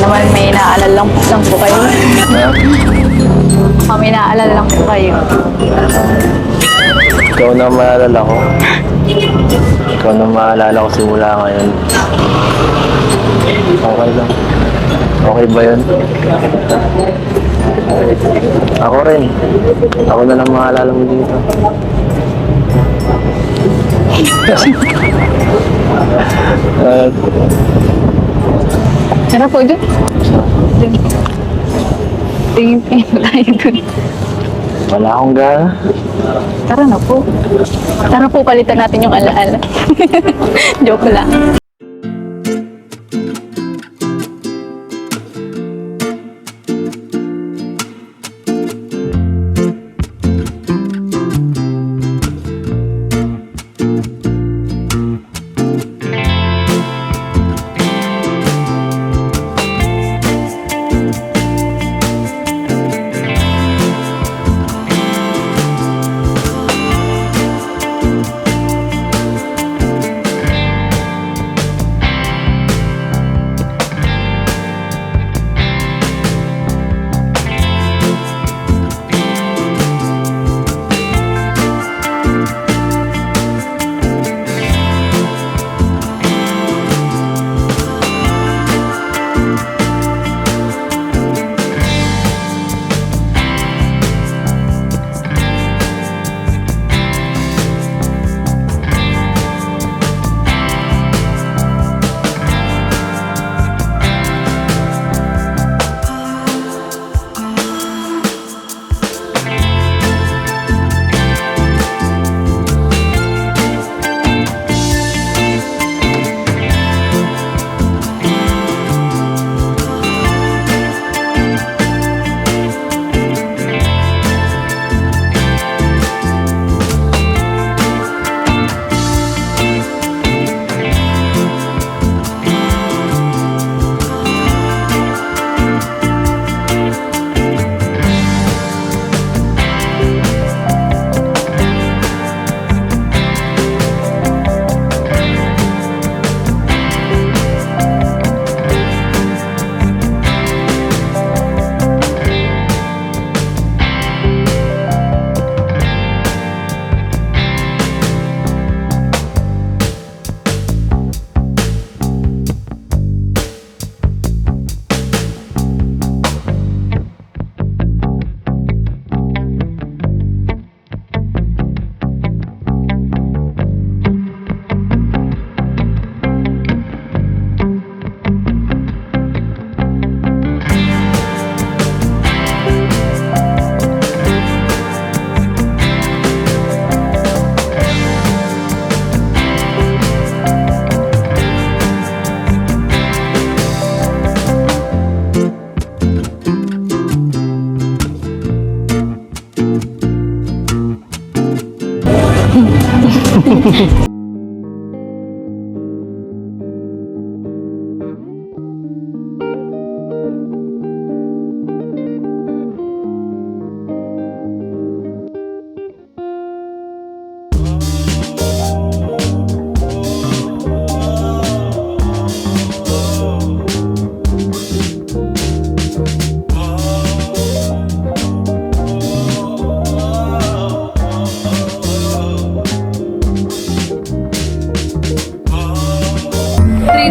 naman may inaalala lang po kayo. Baka may inaalala lang po kayo. Ikaw na maalala ko. Ikaw na maalala ko simula ngayon. Okay lang. Okay ba yun? Ako rin. Ako na lang maalala mo dito. Tara po dun. Tingin tayo dun. Wala akong gana. Tara na po. Tara po, palitan natin yung alaala. Joke lang.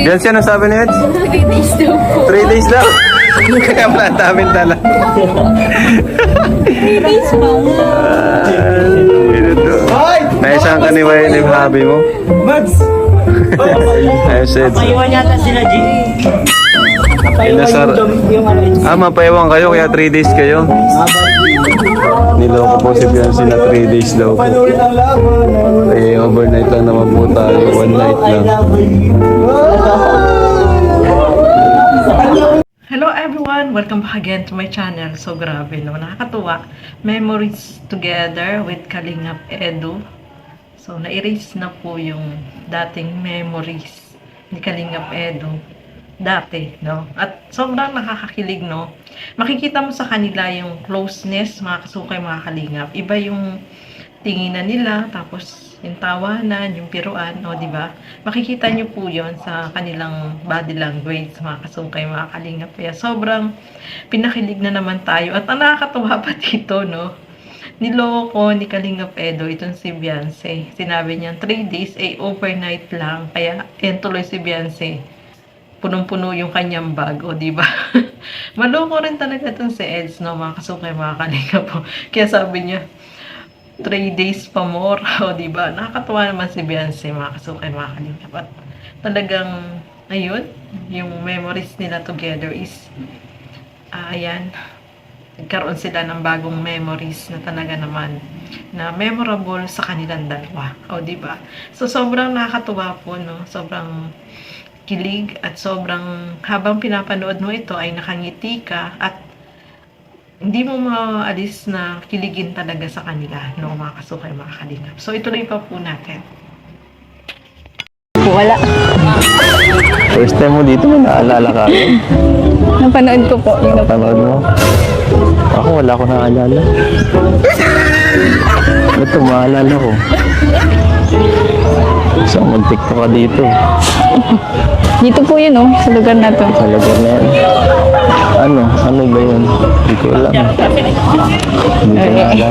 Yan siya nasabi ni Eds? 3 days daw po. 3 days lang? Kaya pala dami tala. 3 days pa nga. Naisang ka ni Wayan yung hobby mo? Mads! Ayos, Eds. Paiwan yata sila, G. Inasar. Mapaiwan kayo, kaya 3 days kayo. Niloko po si Fiancé na 3 days daw po. Panulit ang laban. Eh, overnight lang naman po tayo. 1 night lang. Hello everyone! Welcome back again to my channel. So grabe no, nakakatuwa. Memories together with Kalingap Edu. So na-erase na po yung dating memories ni Kalingap Edu. Dati, no? At sobrang nakakakilig, no? Makikita mo sa kanila yung closeness, mga kasukay, mga kalingap. Iba yung tinginan nila, tapos yung tawanan, yung piruan, o di ba? Makikita niyo po yon sa kanilang body language, mga kasungkay, mga kalingap. Kaya sobrang pinakilig na naman tayo. At ang nakakatuwa pa dito, no? Niloko ni Kalingap Edo itong si Beyonce. Sinabi niya 3 days, overnight lang. Kaya, yan tuloy si Beyonce. Punong-puno yung kanyang bag, o di ba? Maloko rin talaga itong si Eds, no? Mga kasungkay, mga kalingap po. Kaya sabi niya, 3 days pa more, o di ba? Nakakatuwa naman si Beyonce, mga kasukay, mga kalingap. At talagang, ayun, yung memories nila together is, ayan, nagkaroon sila ng bagong memories na talaga naman, na memorable sa kanilang dalawa, o di ba? So, sobrang nakakatuwa po, no? Sobrang kilig, at sobrang, habang pinapanood mo ito, ay nakangiti ka, at hindi mo maalis na kiligin talaga sa kanila, no, mga kasukay, mga kalingap. So, ituloy pa po natin. Wala. First time mo dito, may naalala ka agad? Napanood ko po. Yung Napanood mo? Ako, wala ko naalala. Ito, maalala ko. So, mag-tiktok ka dito. Dito po yun, oh, sa lugar na to. Sa lugar na yan. Ano ba yun? Hindi ko alam. Hindi ko naalala.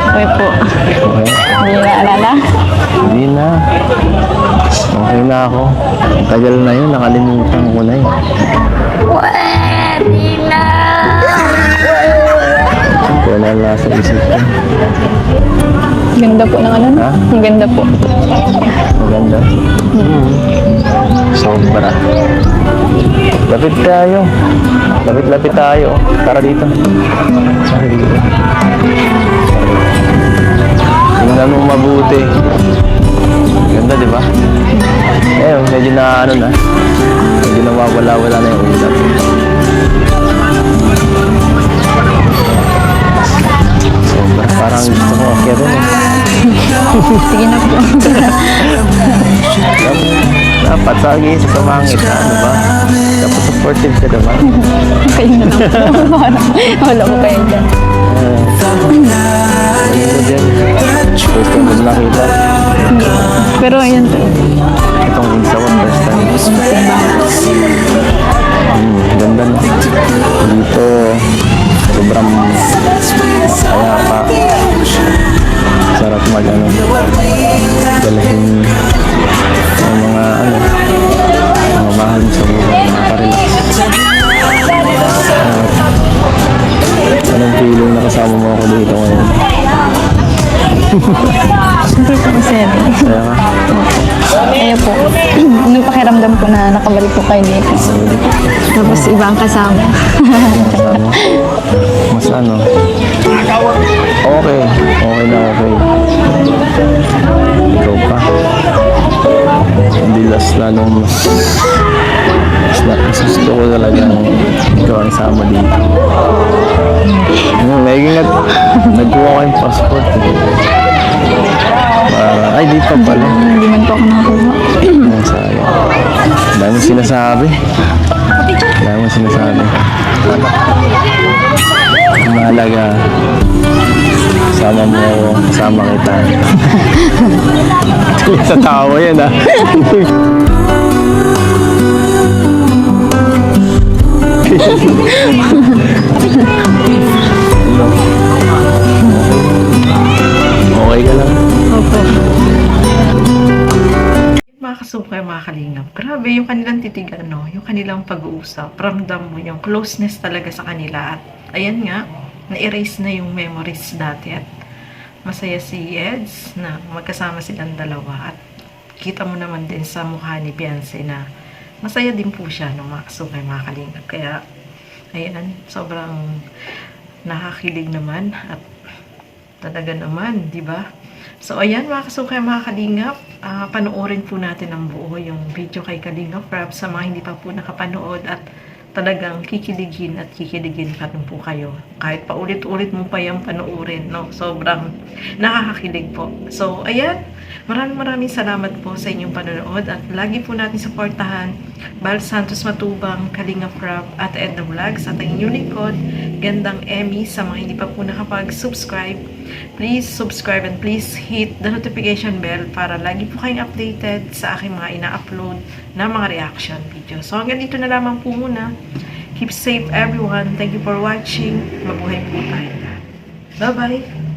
Okay po. Okay. Hindi na alala. Hindi na. Okay na ako. Ang tagal na yun, nakalimutan ko na yun. Pwede na! Wala na sa isip ko. Ganda po ng ano? Ha? Ang ganda po. Maganda. Sobra. Lapit tayo. Lapit tayo. Tara dito. Tara dito. Tingnan mo mabuti. Ganda, di ba? Eh, medyo na ano na. Medyo nawawala-wala na yung ulat. Sobra. Parang gusto ko akya rin eh. Sige na po. Dapat lagi sa pamangit na, ano ba? Dapat supportive ka naman. Kayo na lang po. Wala po kayo dyan. Ano dyan? First time mo nakita. Pero ayun po. Itong insa ko, first time. Ganda na. Dito, sobrang kaya pa. Sarap mag-ano. Dalhin ang mga mahal mo sa buhay, makakarelax. Anong feeling na kasama mo ako dito ngayon? Hindi po kasi. Kaya ka? Ayun po. Anong pakiramdam po na nakabalik po kayo dito? Tapos ibang kasama. Kasama? Mas ano? Okay. Okay na okay. Ikaw pa. Hindi lalong mas gusto ko talaga ikaw ang sama dito. Naging nagkuha ko yung passport. Ay, di pa pala. Hindi man po ako nakakuha. Sayang. Dami sinasabi. Dami sinasabi. Ang mahalaga, kasama mo ako, kasama kita. Sa tawa yan, ah. Okay ka lang? Opo. Mga kasukay, mga kalingap, grabe yung kanilang titigan, no? Yung kanilang pag-uusap. Ramdam mo yung closeness talaga sa kanila. At ayan nga, na-erase na yung memories dati. At masaya si Eds na magkasama silang dalawa. At kita mo naman din sa mukha ni Beyonce na masaya din po siya, no, mga kasukay, mga kalingap. Kaya, ayan, sobrang nakakilig naman. At talaga naman, di ba? So, ayan mga kasukay, mga kalingap, panoorin po natin ang buo yung video kay Kalingap Rab sa mga hindi pa po nakapanood at talagang kikiligin pa rin po kayo. Kahit pa ulit-ulit mo pa yung panoorin, no? Sobrang nakakakilig po. So, ayan, Maraming salamat po sa inyong panonood at lagi po natin suportahan Bal Santos Matubang, Kalinga Prab at Edna Vlogs at ang inyong lingkod, Gandang Emmy. Sa mga hindi pa po nakapag-subscribe, please subscribe and please hit the notification bell para lagi po kayong updated sa aking mga ina-upload na mga reaction video. So hanggang dito na lamang po muna. Keep safe everyone. Thank you for watching. Mabuhay po tayo. Bye-bye!